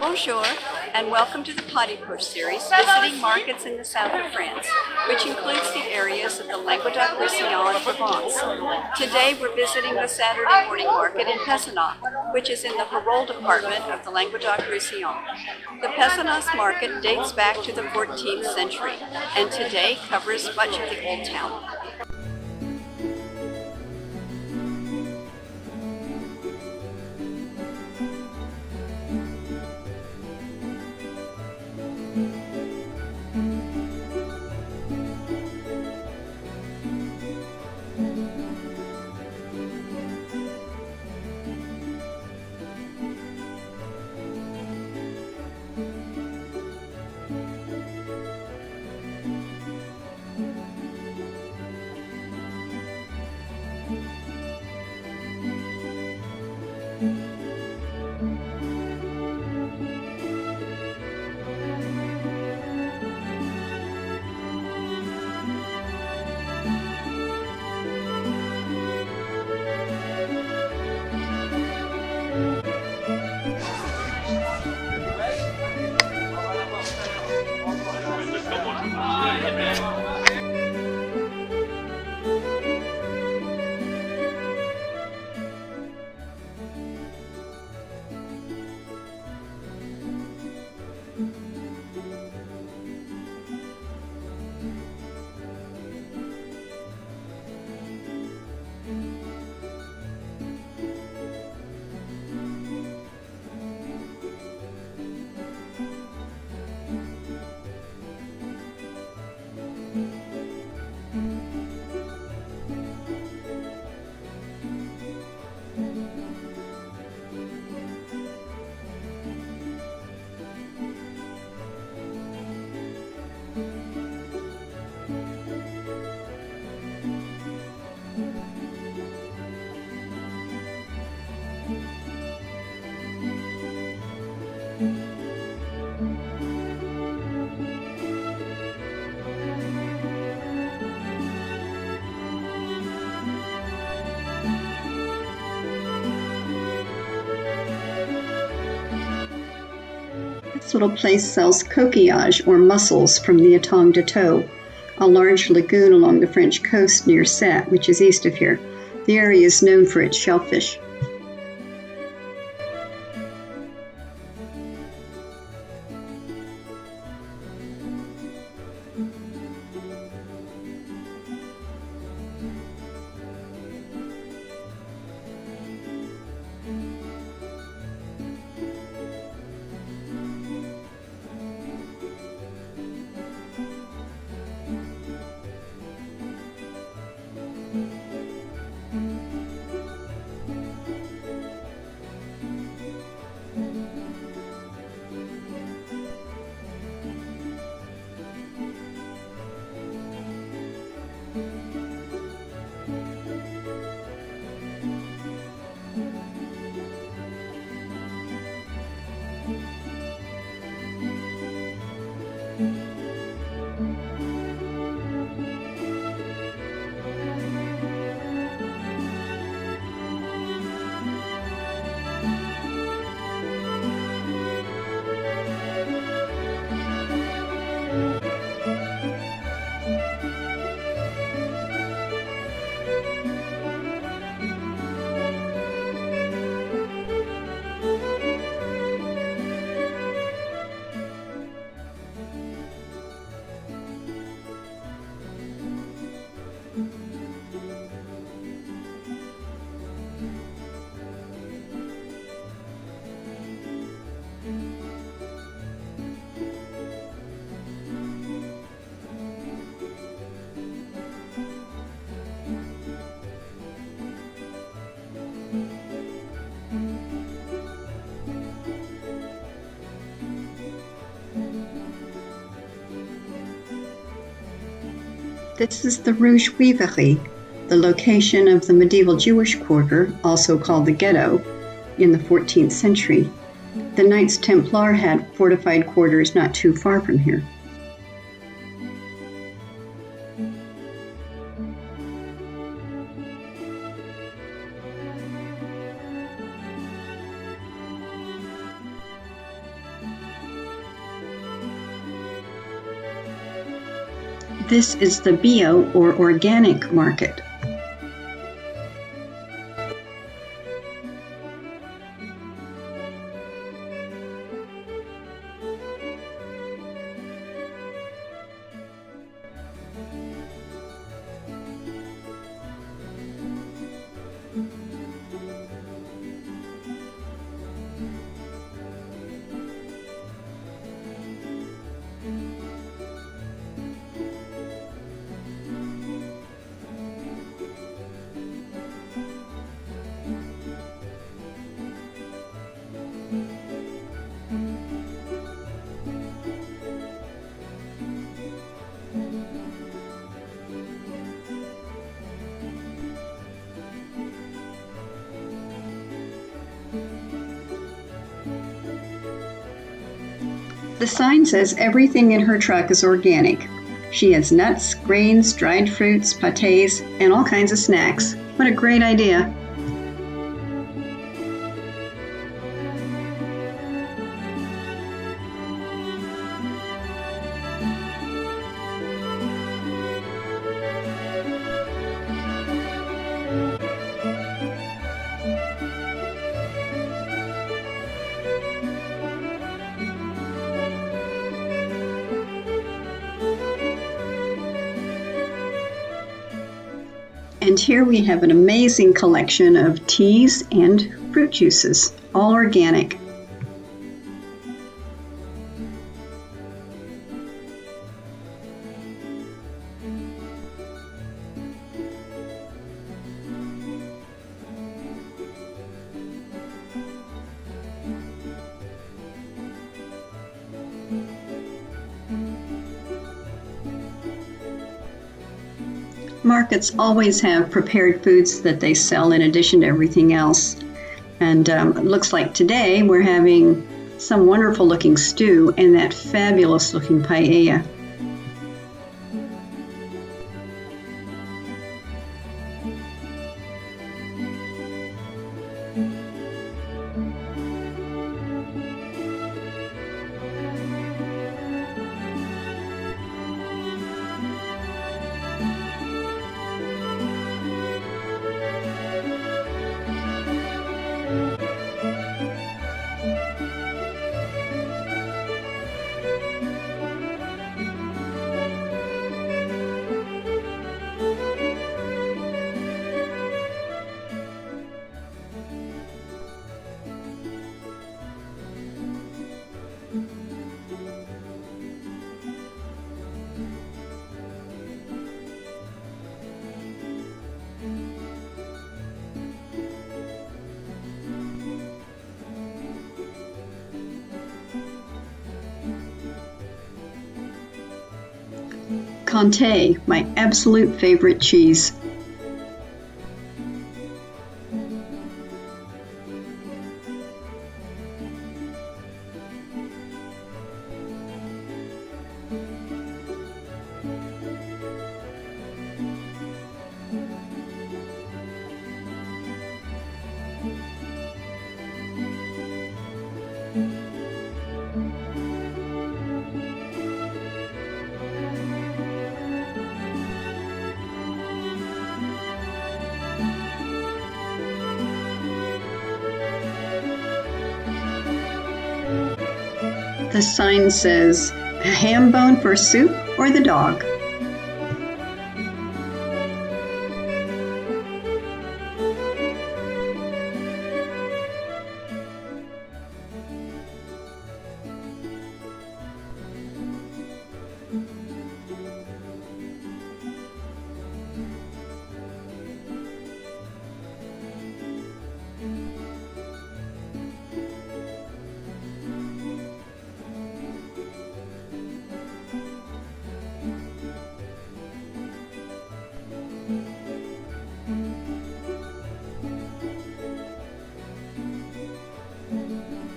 Bonjour, and welcome to the Potty Push series, visiting markets in the south of France, which includes the areas of the Languedoc-Roussillon and Provence. Today we're visiting the Saturday morning market in Pezenas, which is in the Herault Department of the Languedoc-Roussillon. The Pezenas market dates back to the 14th century, and today covers much of the old town. This little place sells coquillage, or mussels, from the Étang de Taux, a large lagoon along the French coast near Sète, which is east of here. The area is known for its shellfish. This is the Rouge Wiverie, the location of the medieval Jewish quarter, also called the Ghetto, in the 14th century. The Knights Templar had fortified quarters not too far from here. This is the bio or organic market. The sign says everything in her truck is organic. She has nuts, grains, dried fruits, pâtés, and all kinds of snacks. What a great idea! And here we have an amazing collection of teas and fruit juices, all organic. Markets always have prepared foods that they sell in addition to everything else. And it looks like today we're having some wonderful looking stew and that fabulous looking paella. Comté, my absolute favorite cheese. The sign says, a ham bone for soup or the dog.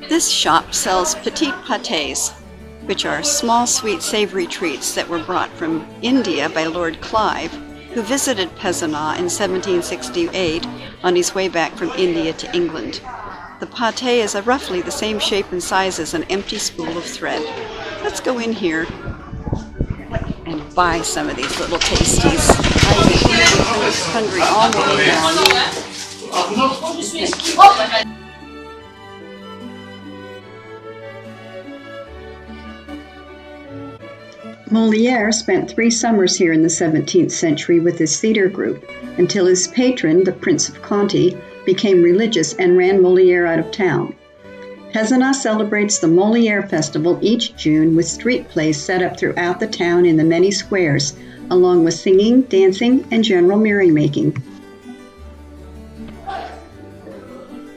This shop sells petite pâtés, which are small, sweet, savory treats that were brought from India by Lord Clive, who visited Pezenas in 1768 on his way back from India to England. The pâté is roughly the same shape and size as an empty spool of thread. Let's go in here and buy some of these little pasties. I've been hungry all morning long. Molière spent 3 summers here in the 17th century with his theater group until his patron, the Prince of Conti, became religious and ran Molière out of town. Pezenas celebrates the Molière Festival each June with street plays set up throughout the town in the many squares, along with singing, dancing, and general merrymaking.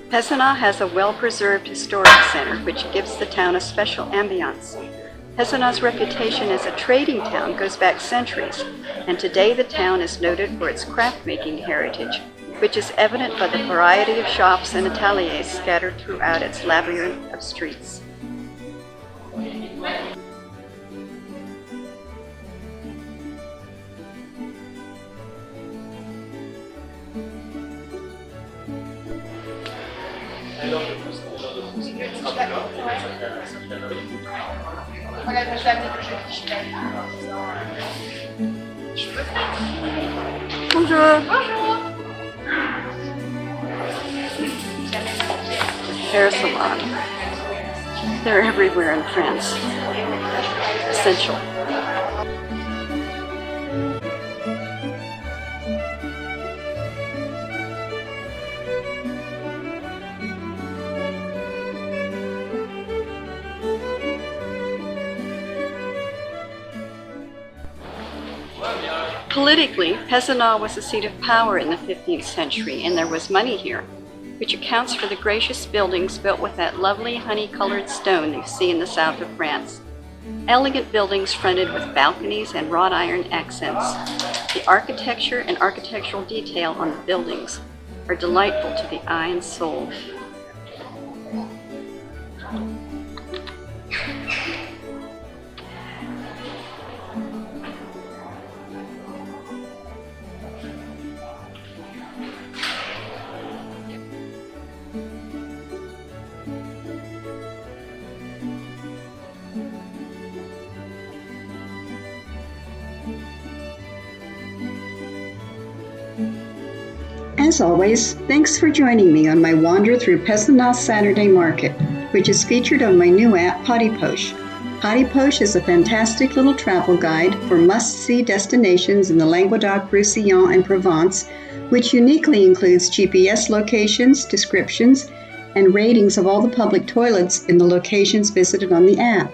Pezenas has a well-preserved historic center which gives the town a special ambiance. Pezenas' reputation as a trading town goes back centuries, and today the town is noted for its craft-making heritage, which is evident by the variety of shops and ateliers scattered throughout its labyrinth of streets. Bonjour. Hair salon. They're everywhere in France. Essential. Politically, Pezenas was a seat of power in the 15th century, and there was money here, which accounts for the gracious buildings built with that lovely honey-colored stone you see in the south of France. Elegant buildings fronted with balconies and wrought iron accents. The architecture and architectural detail on the buildings are delightful to the eye and soul. As always, thanks for joining me on my wander through Pezenas Saturday Market, which is featured on my new app, Potty Poche. Potty Poche is a fantastic little travel guide for must-see destinations in the Languedoc-Roussillon and Provence, which uniquely includes GPS locations, descriptions, and ratings of all the public toilets in the locations visited on the app.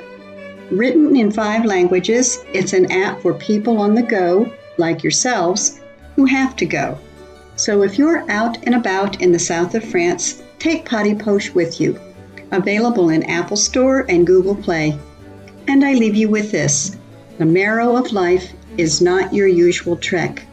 Written in 5 languages, it's an app for people on the go, like yourselves, who have to go. So if you're out and about in the south of France, take Potty Poche with you. Available in Apple Store and Google Play. And I leave you with this: the marrow of life is not your usual trek.